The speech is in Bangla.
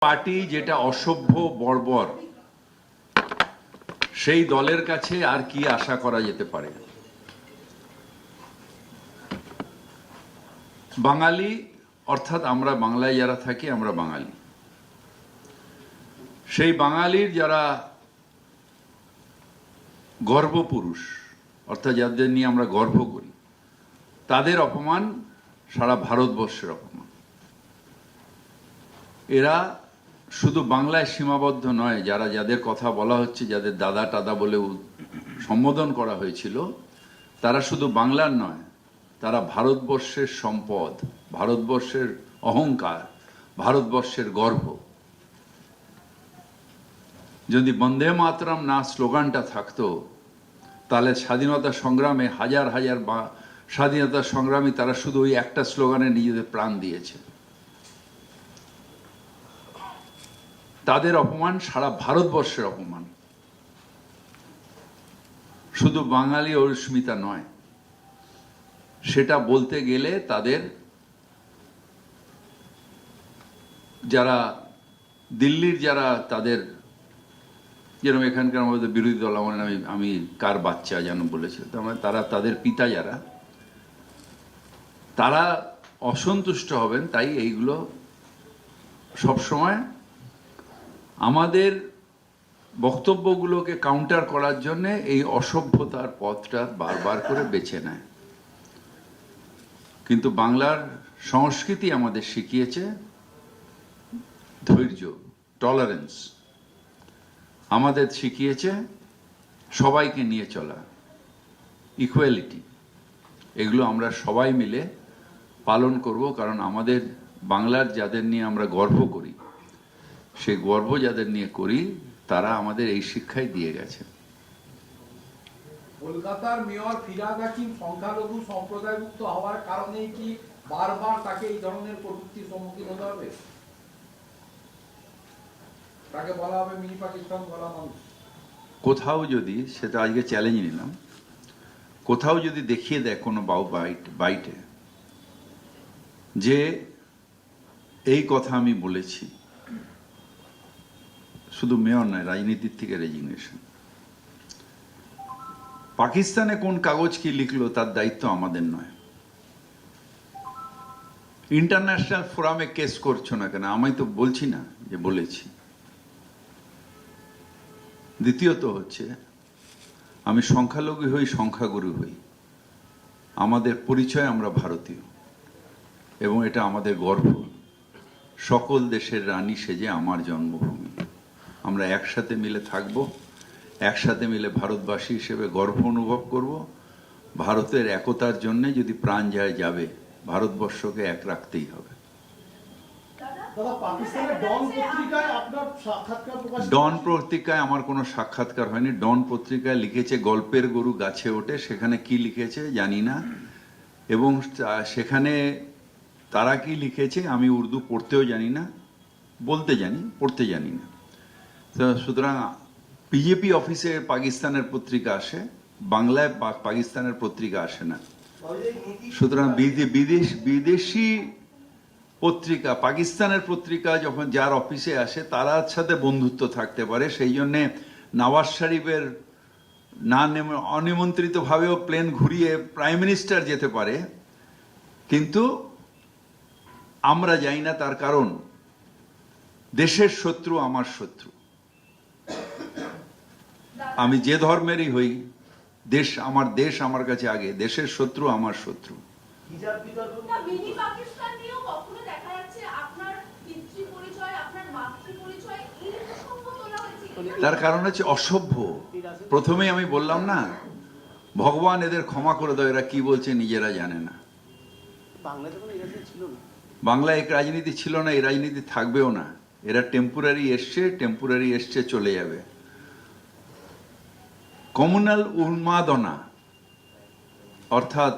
পার্টি যেটা অসভ্য বর্বর, সেই দলের কাছে আর কি আশা করা যেতে পারে? বাঙালি অর্থাৎ আমরা বাংলায় যারা থাকি আমরা বাঙালি, সেই বাঙালির যারা গর্বপুরুষ অর্থাৎ যাদের নিয়ে আমরা গর্ব করি, তাদের অপমান সারা ভারতবর্ষের অপমান। এরা শুধু বাংলায় সীমাবদ্ধ নয়, যাদের কথা বলা হচ্ছে, যাদের দাদা টাদা বলে সম্বোধন করা হয়েছিল, তারা শুধু বাংলার নয়, তারা ভারতবর্ষের সম্পদ, ভারতবর্ষের অহংকার, ভারতবর্ষের গর্ব। যদি বন্দে মাতরম না স্লোগানটা থাকতো, তাহলে স্বাধীনতা সংগ্রামে হাজার হাজার স্বাধীনতা সংগ্রামী তারা শুধু ওই একটা স্লোগানে নিজেদের প্রাণ দিয়েছে। তাদের অপমান সারা ভারতবর্ষের অপমান, শুধু বাঙালি অস্মিতা নয়। সেটা বলতে গেলে তাদের যারা দিল্লির যারা তাদের যেরকম এখানকার মধ্যে বিরোধী দল, আমি কার বাচ্চা যেন বলেছে, তারা তাদের পিতা যারা, তারা অসন্তুষ্ট হবেন। তাই এইগুলো সবসময় আমাদের বক্তব্যগুলোকে কাউন্টার করার জন্য এই অসভ্যতার পথটা বারবার করে বেছে নেয়। কিন্তু বাংলার সংস্কৃতি আমাদের শিখিয়েছে ধৈর্য, টলারেন্স, আমাদের শিখিয়েছে সবাইকে নিয়ে চলা, ইকুয়ালিটি। এগুলো আমরা সবাই মিলে পালন করব, কারণ আমাদের বাংলার যাদের নিয়ে আমরা গর্ব করি, সেই গর্ব যাদের নিয়ে করি, তারা আমাদের এই শিক্ষাই দিয়ে গেছে। কলকাতার মেয়র ফিরহাদ হাকিম সংখ্যালঘু সম্প্রদায়ভুক্ত হওয়ার কারণেই কি বারবার তাকে এই ধরনের প্রযুক্তির সম্মুখীন হতে হবে? তাকে বলা হবে মিনি পাকিস্তান বলা মানুষ। কোথাও যদি, সেটা আজকে চ্যালেঞ্জ নিলাম, কোথাও যদি দেখিয়ে দেয় কোনো বাইটে যে এই কথা আমি বলেছি, শুধু মেয়র নয়, রাজনীতির থেকে রেজিগনেশন। পাকিস্তানে কোন কাগজ কি লিখলো তার দায়িত্ব আমাদের নয়। ইন্টারন্যাশনাল ফোরামে কেস করছো না কেন? আমি তো বলছি না যে বলেছি। দ্বিতীয়ত হচ্ছে, আমি সংখ্যালঘু হই, সংখ্যাগুরু হই, আমাদের পরিচয় আমরা ভারতীয় এবং এটা আমাদের গর্ব। সকল দেশের রানী সেজে আমার জন্মভূমি। আমরা একসাথে মিলে থাকব, একসাথে মিলে ভারতবাসী হিসেবে গর্ব অনুভব করব। ভারতের একতার জন্য যদি প্রাণ যায় যাবে, ভারতবর্ষকে এক রাখতেই হবে। ডন পত্রিকায় আমার কোনো সাক্ষাৎকার হয়নি। ডন পত্রিকায় লিখেছে গল্পের গরু গাছে ওঠে, সেখানে কি লিখেছে জানি না, এবং সেখানে তারা কি লিখেছে আমি উর্দু পড়তেও জানি না, বলতে জানি, পড়তে জানি না। সুতরাং বিজেপি অফিসে পাকিস্তানের পত্রিকা আসে, বাংলায় পাকিস্তানের পত্রিকা আসে না। সুতরাং বিদেশি পত্রিকা, পাকিস্তানের পত্রিকা যখন যার অফিসে আসে, তার সাথে বন্ধুত্ব থাকতে পারে। সেই জন্যে নওয়াজ শরীফের না অনিমন্ত্রিত ভাবেও প্লেন ঘুরিয়ে প্রাইম মিনিস্টার যেতে পারে, কিন্তু আমরা যাই না। তার কারণ দেশের শত্রু আমার শত্রু। আমি যে ধর্মেরই হই, দেশ আমার কাছে আগে, দেশের শত্রু আমার শত্রু। তার কারণ হচ্ছে অসভ্য। প্রথমেই আমি বললাম না, ভগবান এদের ক্ষমা করে দাও, এরা কি বলছে নিজেরা জানে না। বাংলায় এক রাজনীতি ছিল না, এই রাজনীতি থাকবেও না। এরা টেম্পোরারি এসছে, চলে যাবে। কমিউনাল উন্মাদনা অর্থাৎ